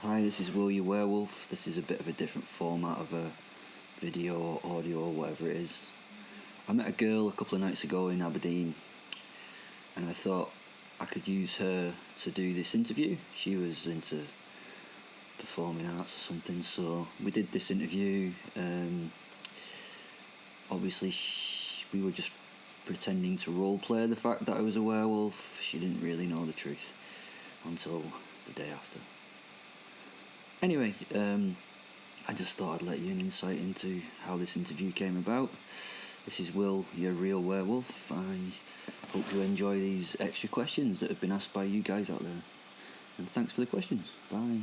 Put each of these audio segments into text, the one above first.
Hi, this is Will Your Werewolf. This is a bit of a different format of a video or audio or whatever it is. I met a girl a couple of nights ago in Aberdeen and I thought I could use her to do this interview. She was into performing arts or something, so we did this interview. Obviously we were just pretending to roleplay the fact that I was a werewolf. She didn't really know the truth until the day after. Anyway, I just thought I'd let you an insight into how this interview came about. This is Will, your real werewolf. I hope you enjoy these extra questions that have been asked by you guys out there. And thanks for the questions. Bye.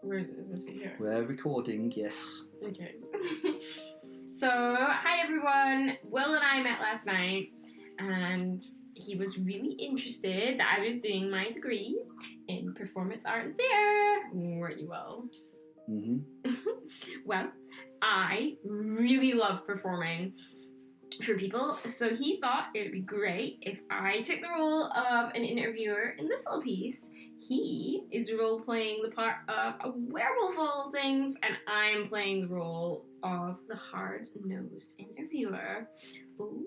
Where is it? Is this here? We're recording, yes. Okay. So, hi everyone. Will and I met last night, and he was really interested that I was doing my degree in performance art and theatre. Weren't you, Will? Mm-hmm. Well, I really love performing for people, so he thought it would be great if I took the role of an interviewer in this little piece. He is role-playing the part of a werewolf of all things, and I'm playing the role of the hard-nosed interviewer. Ooh.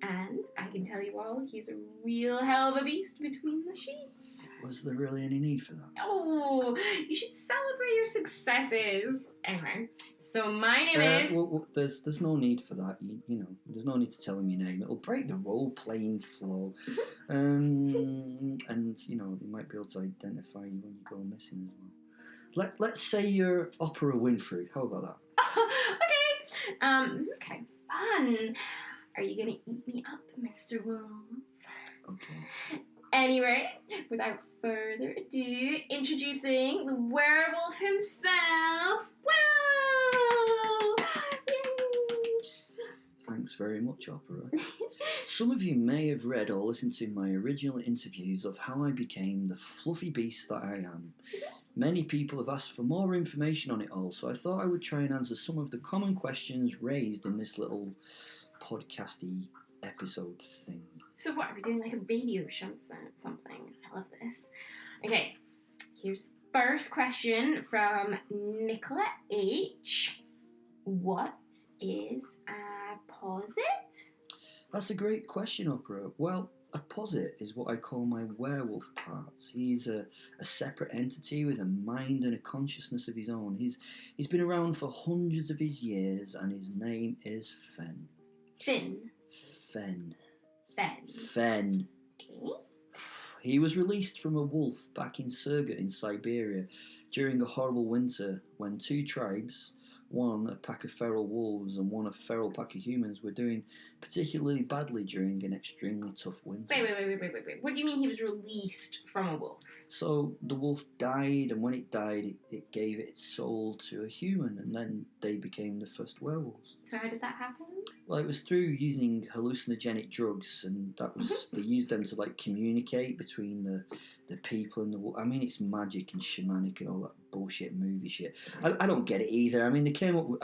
And I can tell you all, he's a real hell of a beast between the sheets. Was there really any need for that? Oh, you should celebrate your successes. Anyway, so my name is... Well, there's no need for that. You know, there's no need to tell him your name. It'll break the role-playing flow. And, you know, they might be able to identify you when you go missing as well. Let's say you're Opera Winfrey. How about that? Okay. This is kind of fun. Are you gonna eat me up, Mr. Wolf? Okay. Anyway, without further ado, introducing the werewolf himself, Will! Yay! Thanks very much, Opera. Some of you may have read or listened to my original interviews of how I became the fluffy beast that I am. Many people have asked for more information on it all, so I thought I would try and answer some of the common questions raised in this little podcasty episode thing. So what, are we doing like a radio show something? I love this. Okay, here's the first question from Nicola H. What is a posit? That's a great question, Opera. Well, a posit is what I call my werewolf parts. He's a separate entity with a mind and a consciousness of his own. He's been around for hundreds of his years, and his name is Fen. Fen. Okay. He was released from a wolf back in Surgut in Siberia during a horrible winter when two tribes, one a pack of feral wolves and one a feral pack of humans, were doing particularly badly during an extremely tough winter. Wait. What do you mean he was released from a wolf? So the wolf died, and when it died, it gave its soul to a human, and then they became the first werewolves. So how did that happen? Well, it was through using hallucinogenic drugs, and that was they used them to communicate between the people and the wolf. I mean, it's magic and shamanic and all that bullshit movie shit. I don't get it either. I mean, they came up with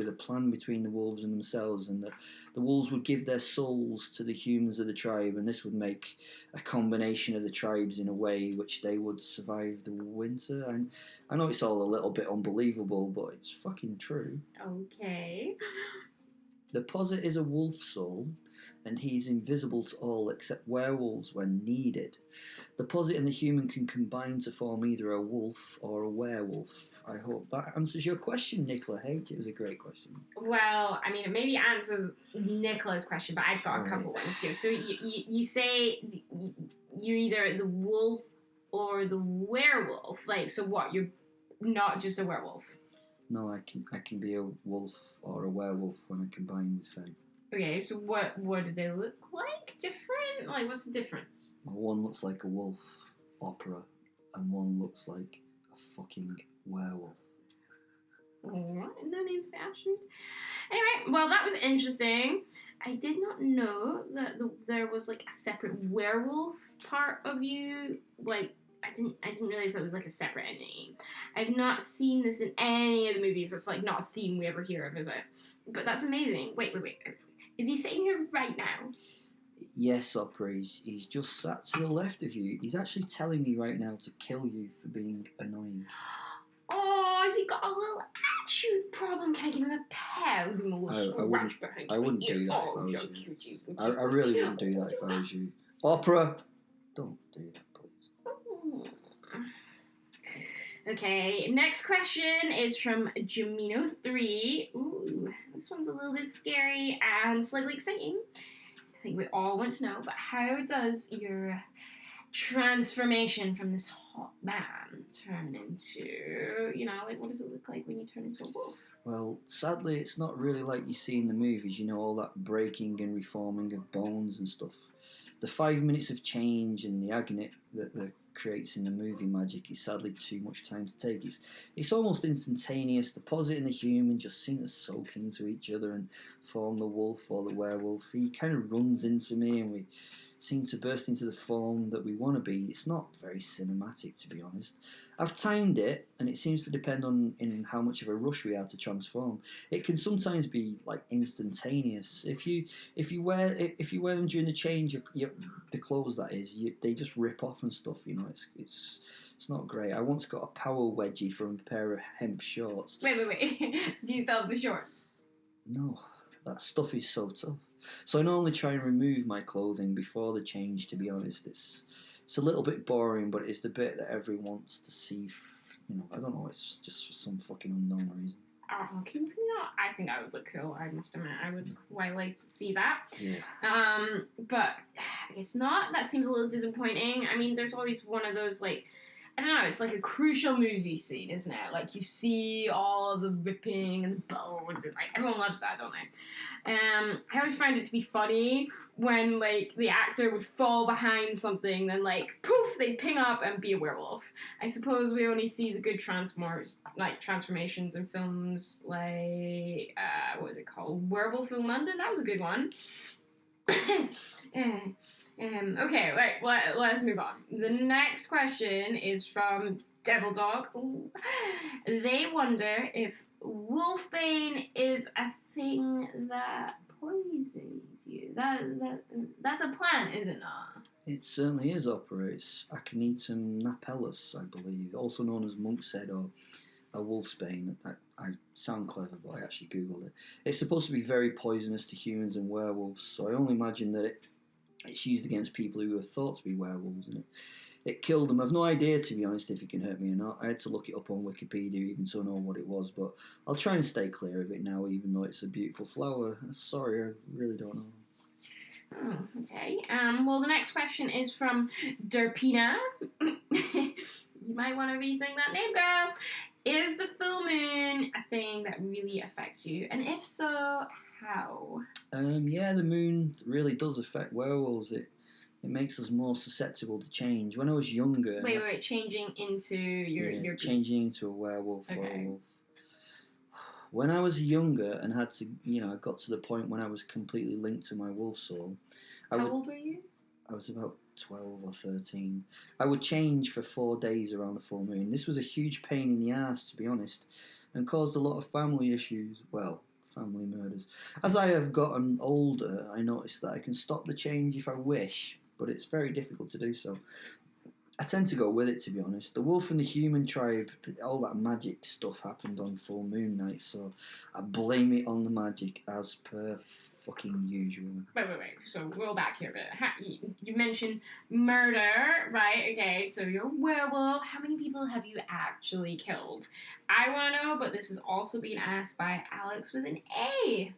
a plan between the wolves and themselves, and the wolves would give their souls to the humans of the tribe, and this would make a combination of the tribes in a way which they would survive the winter. And I know it's all a little bit unbelievable, but it's fucking true. Okay. The posit is a wolf soul, and he's invisible to all except werewolves when needed. The posit and the human can combine to form either a wolf or a werewolf. I hope that answers your question, Nicola H. It was a great question. Well, I mean, it maybe answers Nicola's question, but I've got a couple ones here. So you say you're either the wolf or the werewolf. So what? You're not just a werewolf. No, I can be a wolf or a werewolf when I combine with Fen. Okay, so what do they look like? Different? What's the difference? Well, one looks like a wolf, Opera, and one looks like a fucking werewolf. Alright, no name fashioned. Anyway, well, that was interesting. I did not know that there was a separate werewolf part of you. I didn't realize that was a separate entity. I've not seen this in any of the movies. It's not a theme we ever hear of, is it? But that's amazing. Wait. Is he sitting here right now? Yes, Opera, he's just sat to the left of you. He's actually telling me right now to kill you for being annoying. Oh, has he got a little attitude problem? Can I give him a pet? Give him a little scratch behind I wouldn't do that if I was you. I really wouldn't do that if I was you. Opera, don't do that, please. Okay, next question is from Jamino3. Ooh, this one's a little bit scary and slightly exciting. I think we all want to know, but how does your transformation from this hot man turn into, like what does it look like when you turn into a wolf? Well, sadly, it's not really like you see in the movies, all that breaking and reforming of bones and stuff. The 5 minutes of change and the agony that creates in the movie magic is sadly too much time to take. It's almost instantaneous. The posit and the human just seem to soak into each other and form the wolf or the werewolf. He kind of runs into me and we seem to burst into the form that we want to be. It's not very cinematic, to be honest. I've timed it, and it seems to depend on in how much of a rush we are to transform. It can sometimes be like instantaneous. If you wear them during the change, the clothes that is, they just rip off and stuff. It's not great. I once got a power wedgie from a pair of hemp shorts. Wait. Do you still have the shorts? No, that stuff is so tough. So I normally try and remove my clothing before the change, to be honest. It's a little bit boring, but it's the bit that everyone wants to see. I don't know, it's just for some fucking unknown reason. Oh, can you not? I think I would look cool, I must admit. I would quite like to see that. Yeah. But I guess not. That seems a little disappointing. I mean, there's always one of those, like, I don't know, it's like a crucial movie scene, isn't it? Like, you see all the ripping and the bones, and, like, everyone loves that, don't they? I always find it to be funny when, like, the actor would fall behind something, then, like, poof, they'd ping up and be a werewolf. I suppose we only see the good transformations in films like, what was it called? Werewolf in London? That was a good one. Okay, let's move on. The next question is from Devil Dog. Ooh. They wonder if wolfbane is a thing that poisons you. That's a plant, is it not? It certainly is, Opera. It's Aconitum napellus, I believe, also known as monk's head or a wolfsbane. I sound clever, but I actually googled it. It's supposed to be very poisonous to humans and werewolves, so I only imagine that it's used against people who are thought to be werewolves, and it killed them. I've no idea, to be honest, if it can hurt me or not. I had to look it up on Wikipedia even to know what it was, but I'll try and stay clear of it now, even though it's a beautiful flower. Sorry, I really don't know. Oh, okay. Well, the next question is from Derpina. You might want to rethink that name, girl. Is the full moon a thing that really affects you? And if so, how? Yeah, the moon really does affect werewolves. It makes us more susceptible to change. When I was younger... Wait, changing into your beast. Changing into a werewolf or a Okay. wolf. When I was younger and had to, I got to the point when I was completely linked to my wolf soul. How old were you? I was about 12 or 13. I would change for 4 days around the full moon. This was a huge pain in the ass, to be honest, and caused a lot of family issues. Well, family murders. As I have gotten older, I noticed that I can stop the change if I wish, but it's very difficult to do so. I tend to go with it, to be honest. The wolf and the human tribe, all that magic stuff happened on full moon night, so I blame it on the magic as per fucking usual. Wait. So roll back here a bit. You mentioned murder, right? Okay, so you're a werewolf. How many people have you actually killed? I want to know, but this is also being asked by Alex with an A.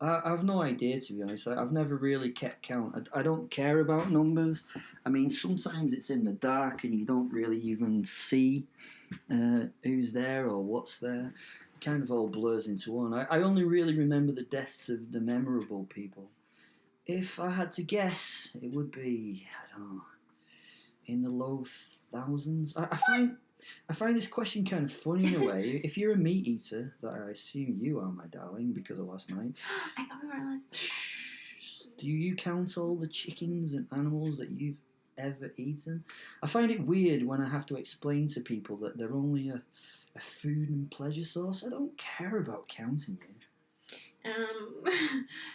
I've no idea, to be honest. I've never really kept count. I don't care about numbers. I mean, sometimes it's in the dark and you don't really even see who's there or what's there. It kind of all blurs into one. I only really remember the deaths of the memorable people. If I had to guess, it would be, I don't know, in the low thousands. I find this question kind of funny in a way. If you're a meat eater, that I assume you are, my darling, because of last night. I thought we were on list. Do you count all the chickens and animals that you've ever eaten? I find it weird when I have to explain to people that they're only a food and pleasure source. I don't care about counting you.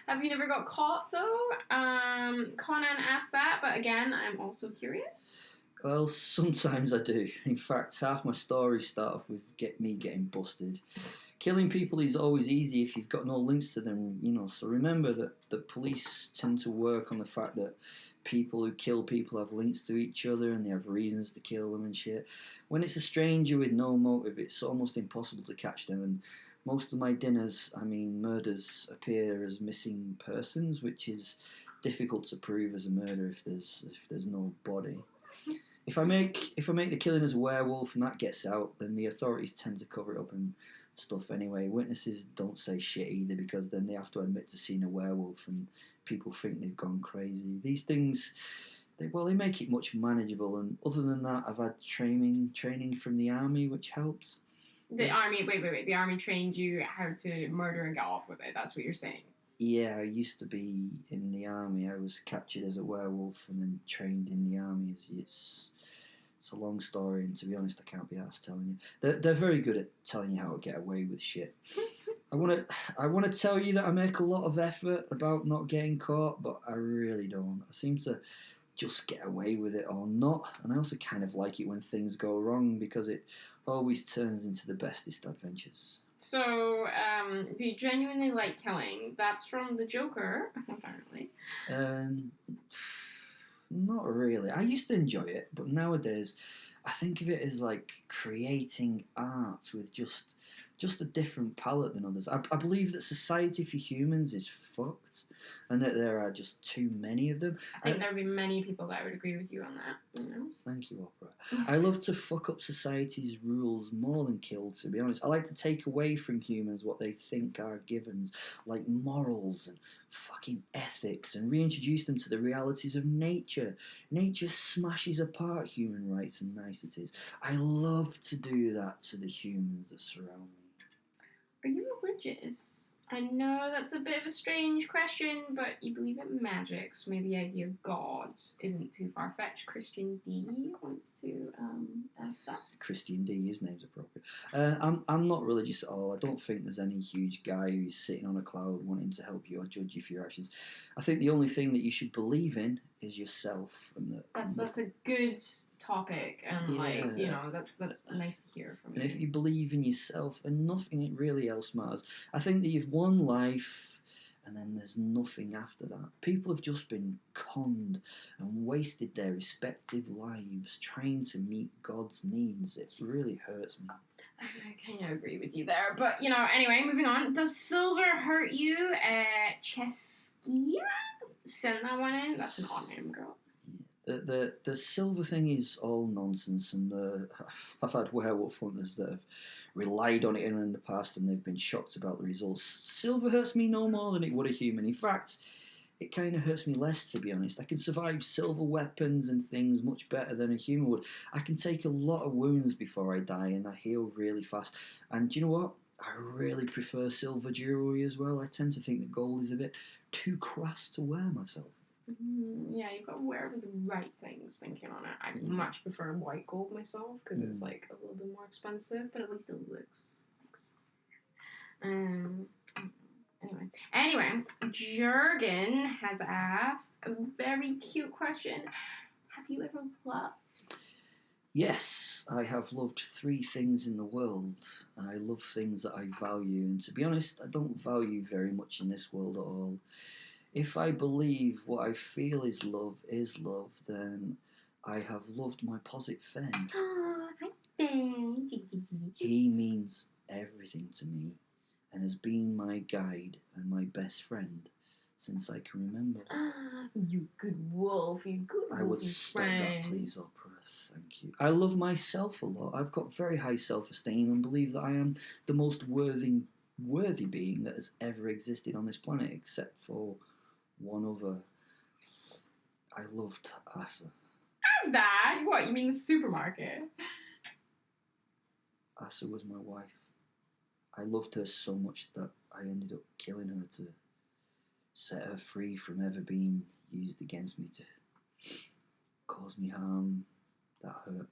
Have you never got caught though? Conan asked that, but again, I'm also curious. Well, sometimes I do. In fact, half my stories start off with me getting busted. Killing people is always easy if you've got no links to them, So remember that the police tend to work on the fact that people who kill people have links to each other and they have reasons to kill them and shit. When it's a stranger with no motive, it's almost impossible to catch them. And most of my murders appear as missing persons, which is difficult to prove as a murder if there's no body. If I make the killing as a werewolf and that gets out, then the authorities tend to cover it up and stuff anyway. Witnesses don't say shit either because then they have to admit to seeing a werewolf and people think they've gone crazy. These things, they make it much manageable. And other than that, I've had training from the army, which helps. The army, wait. The army trained you how to murder and get off with it. That's what you're saying. Yeah, I used to be in the army. I was captured as a werewolf and then trained in the army. It's a long story, and to be honest, I can't be arsed telling you. They're very good at telling you how to get away with shit. I want to tell you that I make a lot of effort about not getting caught, but I really don't. I seem to just get away with it or not, and I also kind of like it when things go wrong because it always turns into the bestest adventures. So, do you genuinely like killing? That's from the Joker, apparently. Not really. I used to enjoy it, but nowadays I think of it as like creating art with just a different palette than others. I believe that society for humans is fucked and that there are just too many of them. I think there would be many people that would agree with you on that. Thank you, Opera. I love to fuck up society's rules more than kill, to be honest. I like to take away from humans what they think are givens, like morals and fucking ethics, and reintroduce them to the realities of nature. Nature smashes apart human rights and niceties. I love to do that to the humans that surround me. Are you religious? I know that's a bit of a strange question, but you believe in magic, so maybe the idea of God isn't too far-fetched. Christian D wants to ask that. Christian D, his name's appropriate. I'm not religious at all. I don't think there's any huge guy who's sitting on a cloud wanting to help you or judge you for your actions. I think the only thing that you should believe in is yourself. And that's a good topic, and that's nice to hear from you. And if you believe in yourself, then nothing really else matters. I think that you've one life, and then there's nothing after that. People have just been conned and wasted their respective lives trying to meet God's needs. It really hurts me. I kind of agree with you there, but anyway, moving on. Does silver hurt you? Cheskia? Send that one in. That's an odd name, girl. The silver thing is all nonsense, and I've had werewolf hunters that have relied on it in the past and they've been shocked about the results. Silver hurts me no more than it would a human. In fact, it kind of hurts me less, to be honest. I can survive silver weapons and things much better than a human would. I can take a lot of wounds before I die and I heal really fast. And do you know what? I really prefer silver jewellery as well. I tend to think that gold is a bit too crass to wear myself. Yeah, you've got to wear the right things, thinking on it. I much prefer white gold myself because it's like a little bit more expensive, but at least it looks Anyway, Jurgen has asked a very cute question. Have you ever loved? Yes, I have loved 3 things in the world. I love things that I value, and to be honest, I don't value very much in this world at all. If I believe what I feel is love, then I have loved my posit Fen. Oh, hi, Fen. He means everything to me and has been my guide and my best friend since I can remember. You good wolf, you good wolf. I would stop that, please, Opera. Thank you. I love myself a lot. I've got very high self-esteem and believe that I am the most worthy being that has ever existed on this planet, except for one other. I loved Asa. As that? What, you mean the supermarket? Asa was my wife. I loved her so much that I ended up killing her to set her free from ever being used against me to cause me harm. That hurt.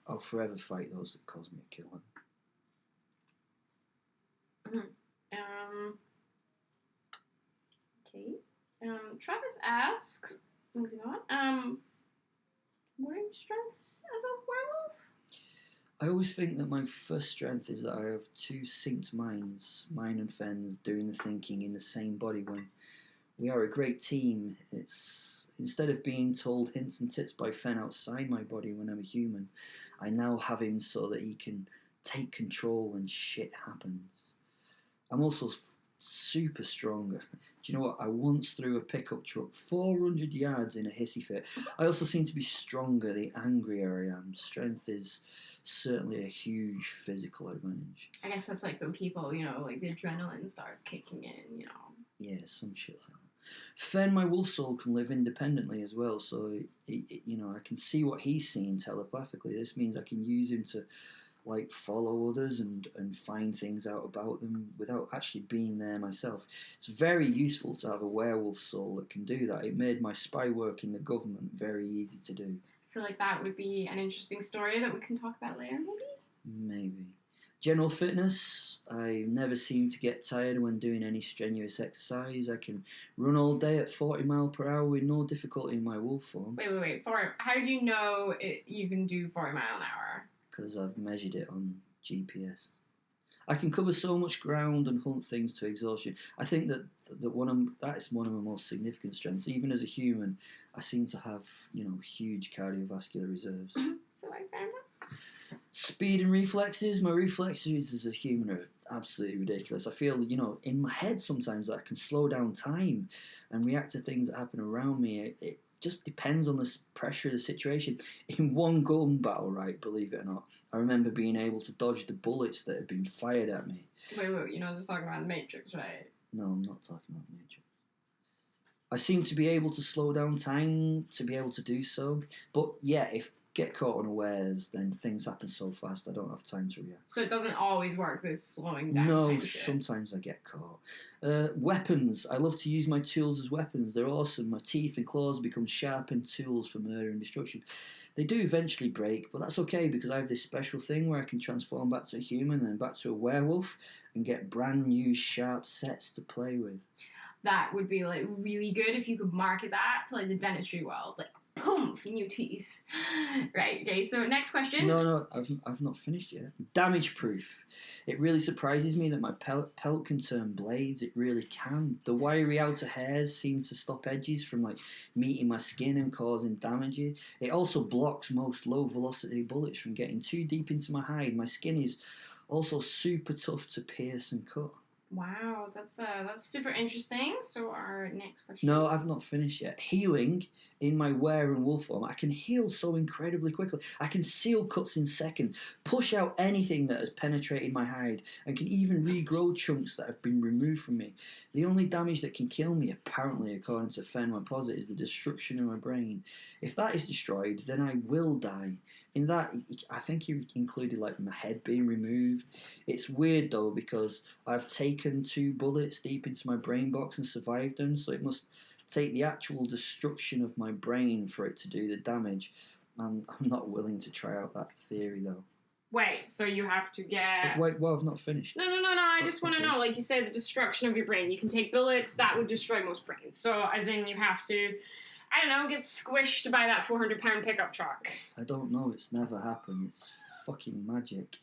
I'll forever fight those that cause me a killing. Okay. Travis asks, moving on, what are your strengths as a werewolf? I always think that my first strength is that I have two synced minds, mine and Fenn's, doing the thinking in the same body. When we are a great team, it's instead of being told hints and tips by Fenn outside my body when I'm a human, I now have him so that he can take control when shit happens. I'm also super stronger. Do you know what? I once threw a pickup truck 400 yards in a hissy fit. I also seem to be stronger the angrier I am. Strength is certainly a huge physical advantage. I guess that's like when people, like the adrenaline starts kicking in, Yeah, some shit like that. Fenn, my wolf soul, can live independently as well, so I can see what he's seeing telepathically. This means I can use him to follow others and find things out about them without actually being there myself. It's very useful to have a werewolf soul that can do that. It made my spy work in the government very easy to do. I feel like that would be an interesting story that we can talk about later, Maybe. General fitness. I never seem to get tired when doing any strenuous exercise. I can run all day at 40 miles per hour with no difficulty in my wolf form. Wait. How do you know you can do 40 miles an hour? Because I've measured it on GPS. I can cover so much ground and hunt things to exhaustion. I think that is one of my most significant strengths. Even as a human, I seem to have huge cardiovascular reserves. Speed and reflexes. My reflexes as a human are absolutely ridiculous. I feel in my head sometimes that I can slow down time and react to things that happen around me. It just depends on the pressure of the situation. In one gun battle, right, believe it or not, I remember being able to dodge the bullets that had been fired at me. Wait, you're not just talking about the Matrix, right? No, I'm not talking about the Matrix. I seem to be able to slow down time to be able to do so. But yeah, if get caught unawares, then things happen so fast I don't have time to react. So it doesn't always work, this slowing down No, time shit. Sometimes I get caught. Weapons. I love to use my tools as weapons. They're awesome. My teeth and claws become sharpened tools for murder and destruction. They do eventually break, but that's okay because I have this special thing where I can transform back to a human and back to a werewolf and get brand new sharp sets to play with. That would be really good if you could market that to the dentistry world, poof, new teeth. Right, okay, so next question. No, I've not finished yet. Damage proof. It really surprises me that my pelt can turn blades. It really can. The wiry outer hairs seem to stop edges from meeting my skin and causing damage. It also blocks most low velocity bullets from getting too deep into my hide. My skin is also super tough to pierce and cut. Wow, that's super interesting. So our next question. No, I've not finished yet. Healing in my were and wolf form. I can heal so incredibly quickly. I can seal cuts in second, push out anything that has penetrated my hide, and can even regrow chunks that have been removed from me. The only damage that can kill me, apparently, according to Fenn, my posit, is the destruction of my brain. If that is destroyed, then I will die. In that, I think he included my head being removed. It's weird though because I've taken 2 bullets deep into my brain box and survived them, so it must take the actual destruction of my brain for it to do the damage. I'm not willing to try out that theory though. Wait, so you have to get... Wait, well, I've not finished. No, I just want to know, you said, the destruction of your brain. You can take bullets, that would destroy most brains. So, as in, you have to... I don't know, get squished by that 400-pound pickup truck. I don't know, it's never happened. It's fucking magic.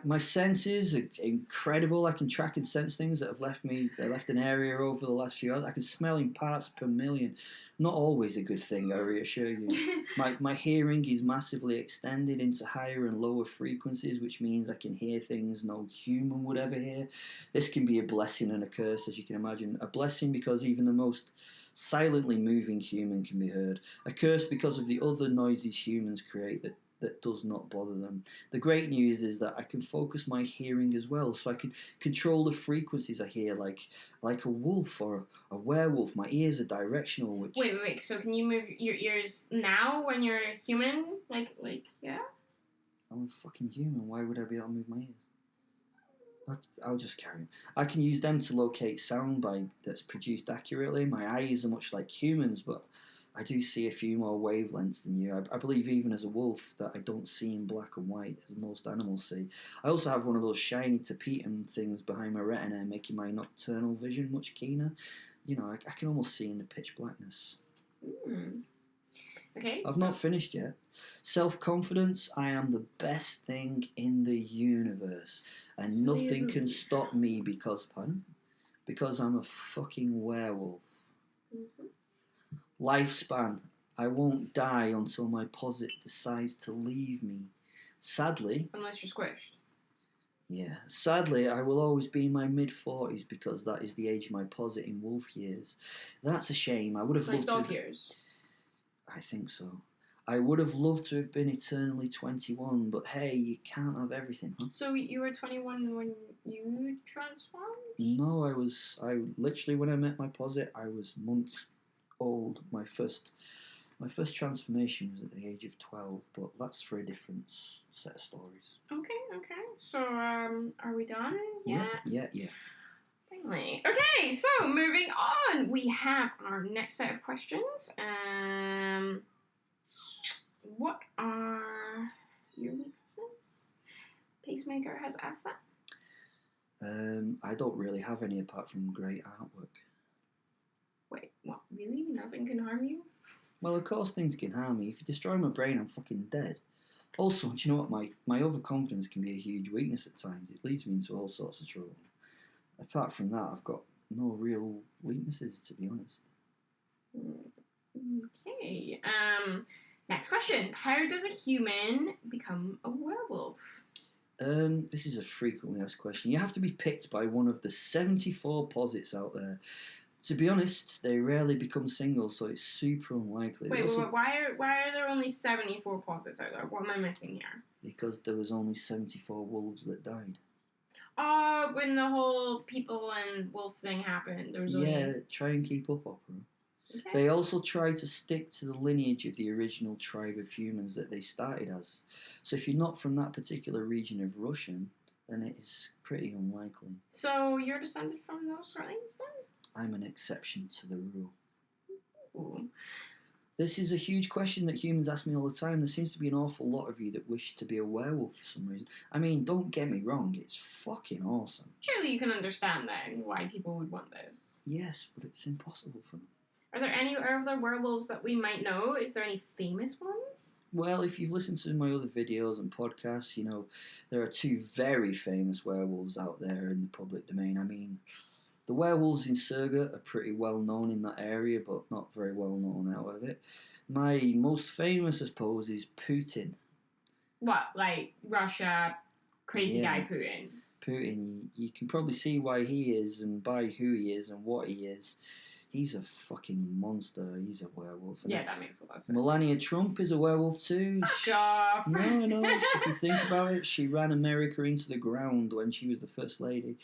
My senses are incredible. I can track and sense things that have left an area over the last few hours. I can smell in parts per million. Not always a good thing, I reassure you. My hearing is massively extended into higher and lower frequencies, which means I can hear things no human would ever hear. This can be a blessing and a curse, as you can imagine. A blessing because even the most silently moving human can be heard. A curse because of the other noises humans create that does not bother them. The great news is that I can focus my hearing as well, so I can control the frequencies I hear, like a wolf or a werewolf. My ears are directional. Which... Wait. So can you move your ears now when you're human? Yeah? I'm a fucking human. Why would I be able to move my ears? I'll just carry on. I can use them to locate sound that's produced accurately. My eyes are much like humans, but I do see a few more wavelengths than you. I believe even as a wolf that I don't see in black and white as most animals see. I also have one of those shiny tapetum things behind my retina, making my nocturnal vision much keener. I can almost see in the pitch blackness. Okay. I've not finished yet. Self-confidence, I am the best thing in the universe. And nothing can stop me because I'm a fucking werewolf. Mm-hmm. Lifespan, I won't die until my posit decides to leave me. Sadly... Unless you're squished. Yeah. Sadly, I will always be in my mid-40s because that is the age of my posit in wolf years. That's a shame. I would have loved dog years? I think so. I would have loved to have been eternally 21, but hey, you can't have everything, huh? So you were 21 when you transformed? No, I literally, when I met my posit, I was months old. My first transformation was at the age of 12, but that's for a different set of stories. Okay. So, are we done? Yeah. Finally. Okay, so moving on, we have our next set of questions. What are your weaknesses? Pacemaker has asked that. I don't really have any apart from great artwork. Wait, what? Really? Nothing can harm you? Well, of course things can harm me. If you destroy my brain, I'm fucking dead. Also, do you know what? My overconfidence can be a huge weakness at times. It leads me into all sorts of trouble. Apart from that, I've got no real weaknesses, to be honest. Okay. Next question. How does a human become a werewolf? This is a frequently asked question. You have to be picked by one of the 74 posits out there. To be honest, they rarely become singles, so it's super unlikely. Wait, why are there only 74 posits out there? What am I missing here? Because there was only 74 wolves that died. Oh, when the whole people and wolf thing happened, there was only... Yeah, try and keep up, Opera. Okay. They also try to stick to the lineage of the original tribe of humans that they started as. So if you're not from that particular region of Russian, then it is pretty unlikely. So you're descended from those Russians then? I'm an exception to the rule. Ooh. This is a huge question that humans ask me all the time. There seems to be an awful lot of you that wish to be a werewolf for some reason. I mean, don't get me wrong, it's fucking awesome. Surely you can understand then why people would want this. Yes, but it's impossible for them. Are there any other werewolves that we might know? Is there any famous ones? Well, if you've listened to my other videos and podcasts, you know, there are two very famous werewolves out there in the public domain. I mean, the werewolves in Surga are pretty well known in that area, but not very well known out of it. My most famous, I suppose, is Putin. What, like Russia, crazy guy Putin? Putin, you can probably see why he is and by who he is and what he is. He's a fucking monster. He's a werewolf. Yeah, that makes a lot of sense. Melania Trump is a werewolf too. Fuck off. No. If you think about it, she ran America into the ground when she was the first lady.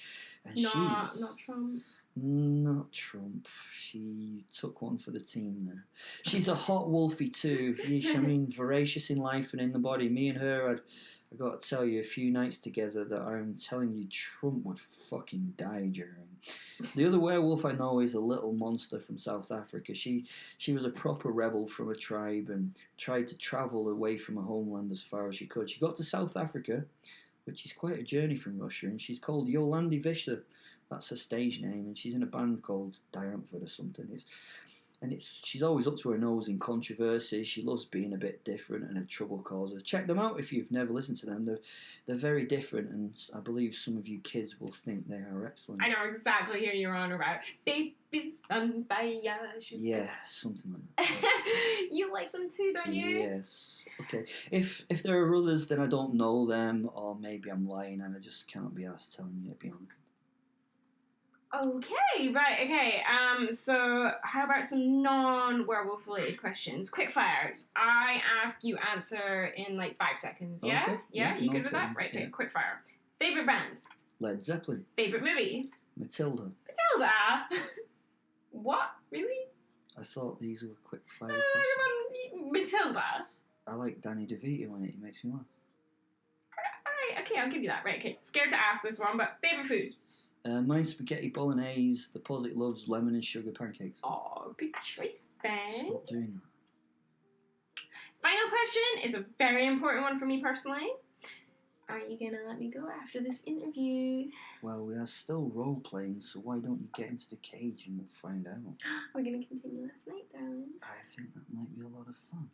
And not Trump. Not Trump. She took one for the team there. She's a hot wolfie too. I mean, voracious in life and in the body. Me and her, I got to tell you, a few nights together that I'm telling you, Trump would fucking die during. The other werewolf I know is a little monster from South Africa. She was a proper rebel from a tribe and tried to travel away from her homeland as far as she could. She got to South Africa, which is quite a journey from Russia, and she's called Yolandi Vischer. That's her stage name, and she's in a band called Diantford or something. She's always up to her nose in controversy. She loves being a bit different and a trouble causer. Check them out if you've never listened to them. They're very different, and I believe some of you kids will think they are excellent. I know exactly who you're on about. Baby's on fire. Something like that. You like them too, don't you? Yes. Okay. If there are others, then I don't know them, or maybe I'm lying and I just can't be asked telling you, to be honest. Okay, right, okay. So how about some non-werewolf related questions? Quick fire. I ask, you answer in like 5 seconds, yeah? Okay. Yeah, you no good with that? problem. Right, okay, Yeah. quick fire. Favorite band? Led Zeppelin. Favorite movie? Matilda. Matilda? What? Really? I thought these were quick fire No, questions. Matilda? I like Danny DeVito in it. He makes me laugh. Okay, I'll give you that. Right, okay. Scared to ask this one, but favorite food? Mine's spaghetti bolognese. The posit loves lemon and sugar pancakes. Oh, good choice, Ben. Stop doing that. Final question is a very important one for me personally. Are you going to let me go after this interview? Well, we are still role-playing, so why don't you get into the cage and we'll find out. We're going to continue last night, darling. I think that might be a lot of fun.